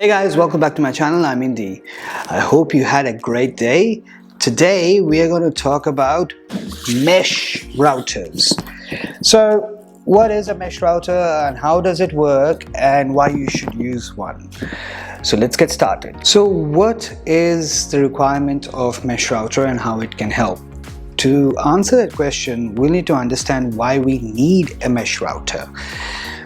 Hey guys, welcome back to my channel. I'm Indy. I hope you had a great day. Today we are going to talk about mesh routers. So what is a mesh router and how does it work and why you should use one? So let's get started. So what is the requirement of mesh router and how it can help? To answer that question, we'll need to understand why we need a mesh router.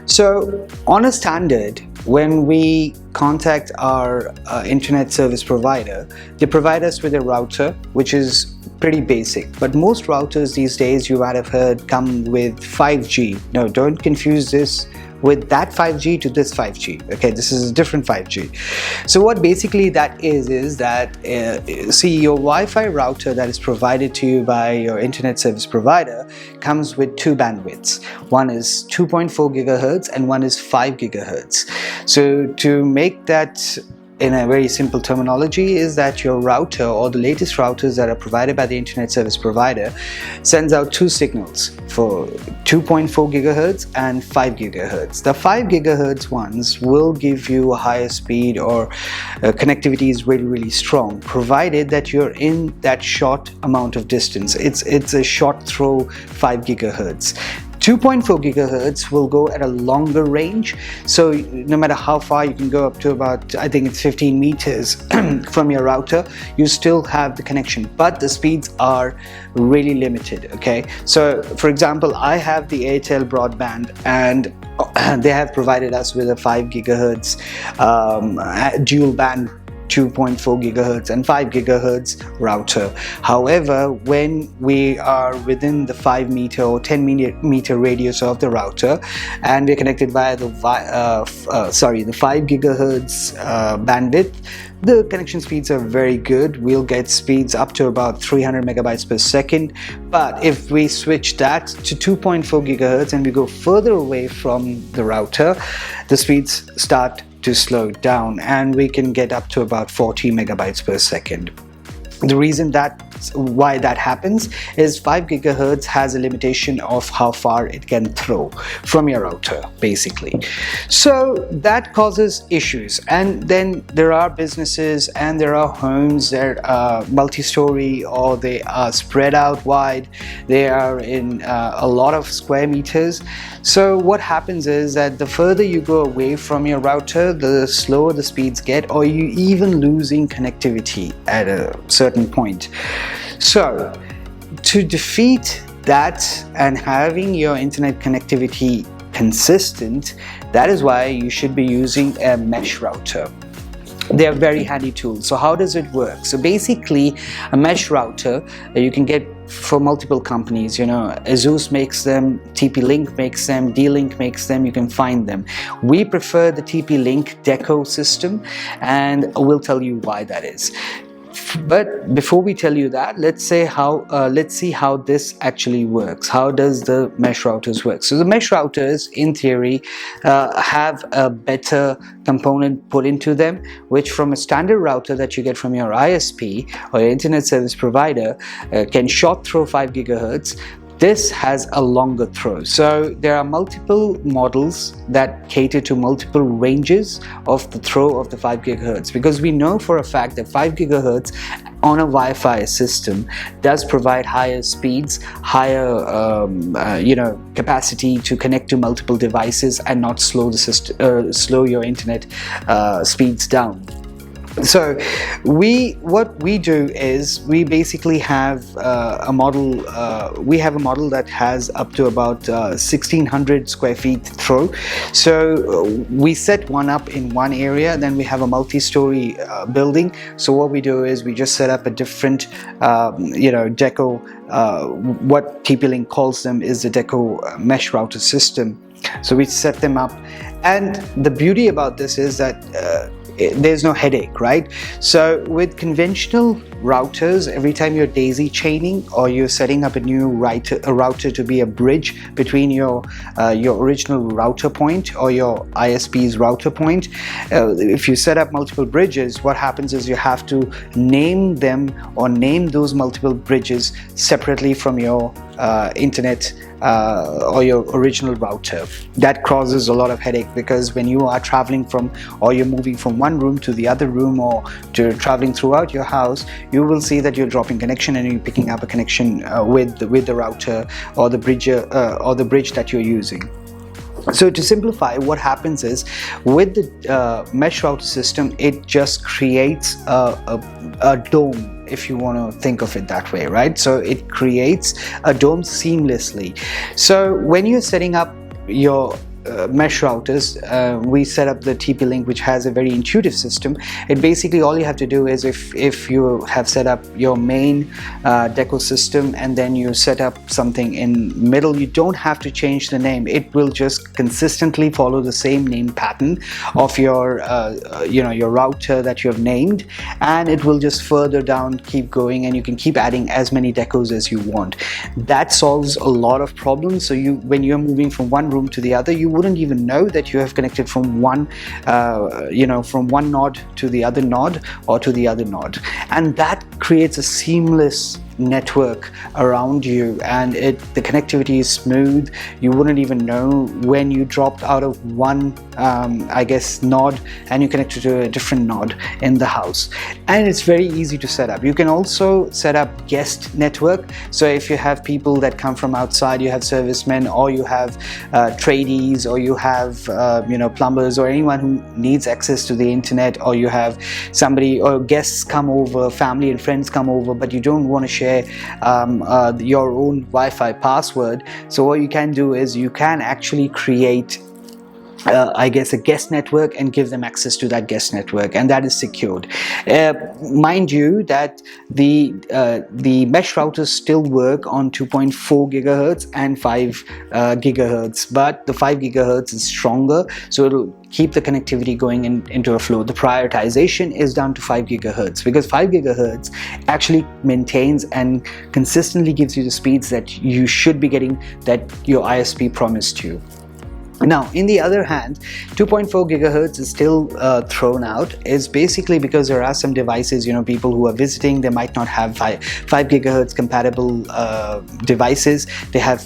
So on a standard, when we contact our internet service provider, they provide us with a router which is pretty basic, but most routers these days, you might have heard, come with 5G. No, don't confuse this with that 5G to this 5G. Okay, this is a different 5G. So what basically that is that see, your Wi-Fi router that is provided to you by your internet service provider comes with two bandwidths. One is 2.4 gigahertz and one is 5 gigahertz. So to make that in a very simple terminology is that your router or the latest routers that are provided by the internet service provider sends out two signals for 2.4 gigahertz and 5 gigahertz. The 5 gigahertz ones will give you a higher speed or connectivity is really strong, provided that you're in that short amount of distance. It's a short throw 5 gigahertz. 2.4 gigahertz will go at a longer range, so no matter how far you can go up to about, I think it's 15 meters from your router, you still have the connection, but the speeds are really limited. Okay, so for example, I have the Airtel broadband and they have provided us with a 5 gigahertz dual band 2.4 gigahertz and 5 gigahertz router. However, when we are within the 5 meter or 10 meter radius of the router and we're connected via the 5 gigahertz bandwidth, the connection speeds are very good. We'll get speeds up to about 300 megabytes per second. But if we switch that to 2.4 gigahertz and we go further away from the router, the speeds start to slow down and we can get up to about 40 megabytes per second. The reason why that happens is 5 gigahertz has a limitation of how far it can throw from your router, basically. So that causes issues. And then there are businesses and there are homes that are multi-story or they are spread out wide. They are in a lot of square meters. So what happens is that the further you go away from your router, the slower the speeds get, or you even losing connectivity at a certain point. So to defeat that and having your internet connectivity consistent, that is why you should be using a mesh router. They are very handy tools. So how does it work? So basically a mesh router you can get for multiple companies. You know, Asus makes them, TP-Link makes them, D-Link makes them. You can find them. We prefer the TP-Link Deco system and we'll tell you why that is. But before we tell you that, let's see how this actually works. How does the mesh routers work? So the mesh routers, in theory, have a better component put into them, which from a standard router that you get from your ISP or your internet service provider can short throw 5 gigahertz. This has a longer throw. So there are multiple models that cater to multiple ranges of the throw of the 5 gigahertz, because we know for a fact that 5 gigahertz on a Wi-Fi system does provide higher speeds, higher capacity to connect to multiple devices and not slow the system, slow your internet speeds down. So what we do is we basically have a model. We have a model that has up to about 1600 square feet throw. So we set one up in one area, then we have a multi-story building. So what we do is we just set up a different deco. What TP-Link calls them is the deco mesh router system. So we set them up, and the beauty about this is that there's no headache, right? So with conventional routers, every time you're daisy chaining or you're setting up a new router to be a bridge between your original router point or your ISP's router point, if you set up multiple bridges, what happens is you have to name them or name those multiple bridges separately from your internet or your original router. That causes a lot of headache, because when you are traveling from, or you're moving from one room to the other room, or to traveling throughout your house, you will see that you're dropping connection and you're picking up a connection with the router or the bridge that you're using. So to simplify, what happens is with the mesh router system, it just creates a dome, if you want to think of it that way, right? So it creates a dome seamlessly. So when you're setting up your mesh routers, we set up the TP-Link, which has a very intuitive system. It basically, all you have to do is, if you have set up your main deco system and then you set up something in middle, you don't have to change the name. It will just consistently follow the same name pattern of your your router that you have named, and it will just further down keep going, and you can keep adding as many decos as you want. That solves a lot of problems. So when you're moving from one room to the other, you wouldn't even know that you have connected from one from one node to the other node or to the other node, and that creates a seamless network around you, and the connectivity is smooth. You wouldn't even know when you dropped out of one node and you connected to a different node in the house. And it's very easy to set up. You can also set up guest network. So if you have people that come from outside, you have servicemen, or you have tradies, or you have plumbers, or anyone who needs access to the internet, or you have somebody or guests come over, family and friends come over, but you don't want to share your own Wi-Fi password. So what you can do is you can actually create a guest network and give them access to that guest network, and that is secured. Mind you that the mesh routers still work on 2.4 gigahertz and 5 gigahertz, but the 5 gigahertz is stronger, so it'll keep the connectivity going into a flow. The prioritization is down to 5 gigahertz because 5 gigahertz actually maintains and consistently gives you the speeds that you should be getting, that your ISP promised you. Now, in the other hand, 2.4 gigahertz is still thrown out. Is basically because there are some devices, people who are visiting, they might not have 5 gigahertz compatible devices. They have,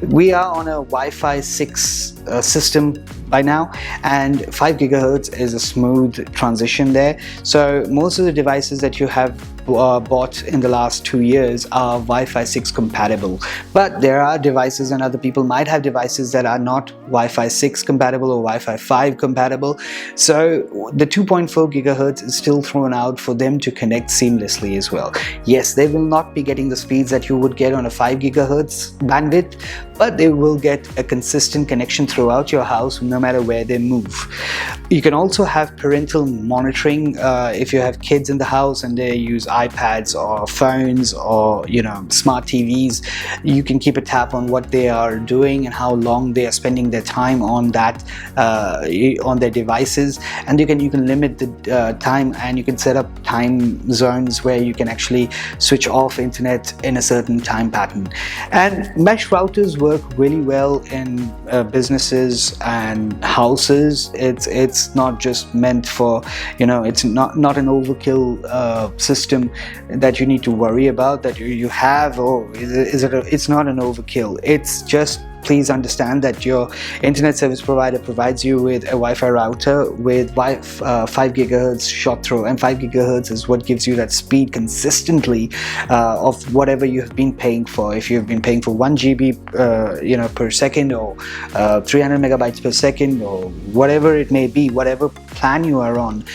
we are on a Wi-Fi 6 system by now, and 5 gigahertz is a smooth transition there. So most of the devices that you have bought in the last 2 years are Wi-Fi 6 compatible, but there are devices, and other people might have devices that are not Wi-Fi 6 compatible or Wi-Fi 5 compatible. So the 2.4 gigahertz is still thrown out for them to connect seamlessly as well. Yes, they will not be getting the speeds that you would get on a 5 gigahertz bandwidth, but they will get a consistent connection throughout your house no matter where they move. You can also have parental monitoring. If you have kids in the house and they use iPads or phones or smart TVs, you can keep a tab on what they are doing and how long they are spending their time on that on their devices, and you can limit the time, and you can set up time zones where you can actually switch off internet in a certain time pattern. And mesh routers work really well in businesses and houses. It's not just meant for it's not an overkill system that you need to worry about, that you have, or it's not an overkill. It's just, please understand that your internet service provider provides you with a Wi-Fi router with 5 gigahertz shot throw, and 5 gigahertz is what gives you that speed consistently of whatever you have been paying for. If you've been paying for 1 GB per second, or 300 megabytes per second, or whatever it may be, whatever plan you are on,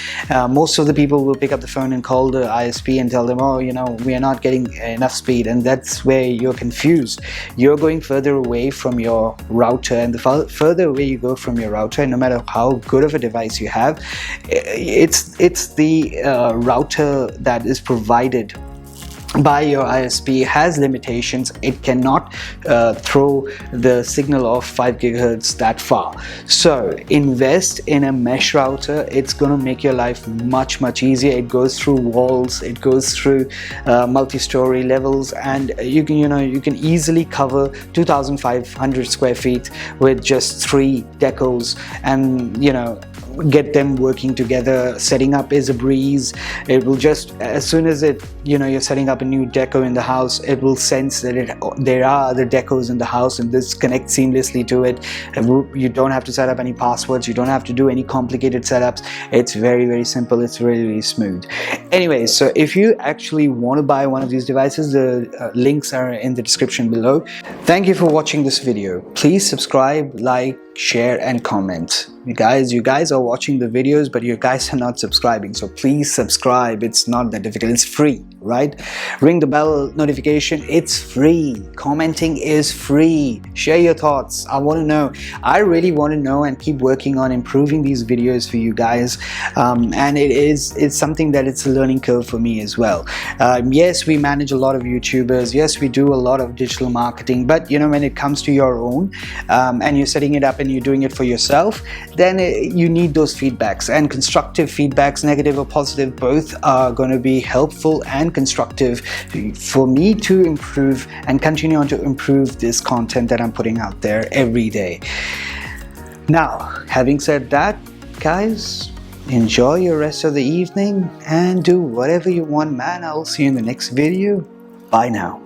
most of the people will pick up the phone and call the ISP and tell them, oh, we are not getting enough speed, and that's where you're confused. You're going further away from your router, and the further away you go from your router, no matter how good of a device you have, it's the router that is provided by your ISP has limitations. It cannot throw the signal of 5 gigahertz that far. So invest in a mesh router. It's going to make your life much easier. It goes through walls, it goes through multi-story levels, and you can easily cover 2,500 square feet with just 3 decos, and get them working together. Setting up is a breeze. It will just, as soon as you're setting up a new deco in the house, it will sense that there are other decos in the house, and this connects seamlessly to it. You don't have to set up any passwords, you don't have to do any complicated setups. It's very simple. It's really smooth. Anyway, so if you actually want to buy one of these devices, the links are in the description below. Thank you for watching this video. Please subscribe, like, share and comment. You guys are watching the videos, but you guys are not subscribing, so please subscribe. It's not that difficult. It's free, right? Ring the bell notification. It's free. Commenting is free. Share your thoughts. I want to know. I really want to know, and keep working on improving these videos for you guys. And it's something that it's a learning curve for me as well. Yes, we manage a lot of YouTubers. Yes, we do a lot of digital marketing, but when it comes to your own, and you're setting it up and you're doing it for yourself, then you need those feedbacks, and constructive feedbacks, negative or positive, both are going to be helpful and constructive for me to improve and continue on to improve this content that I'm putting out there every day. Now, having said that, guys, enjoy your rest of the evening and do whatever you want, man. I'll see you in the next video. Bye now.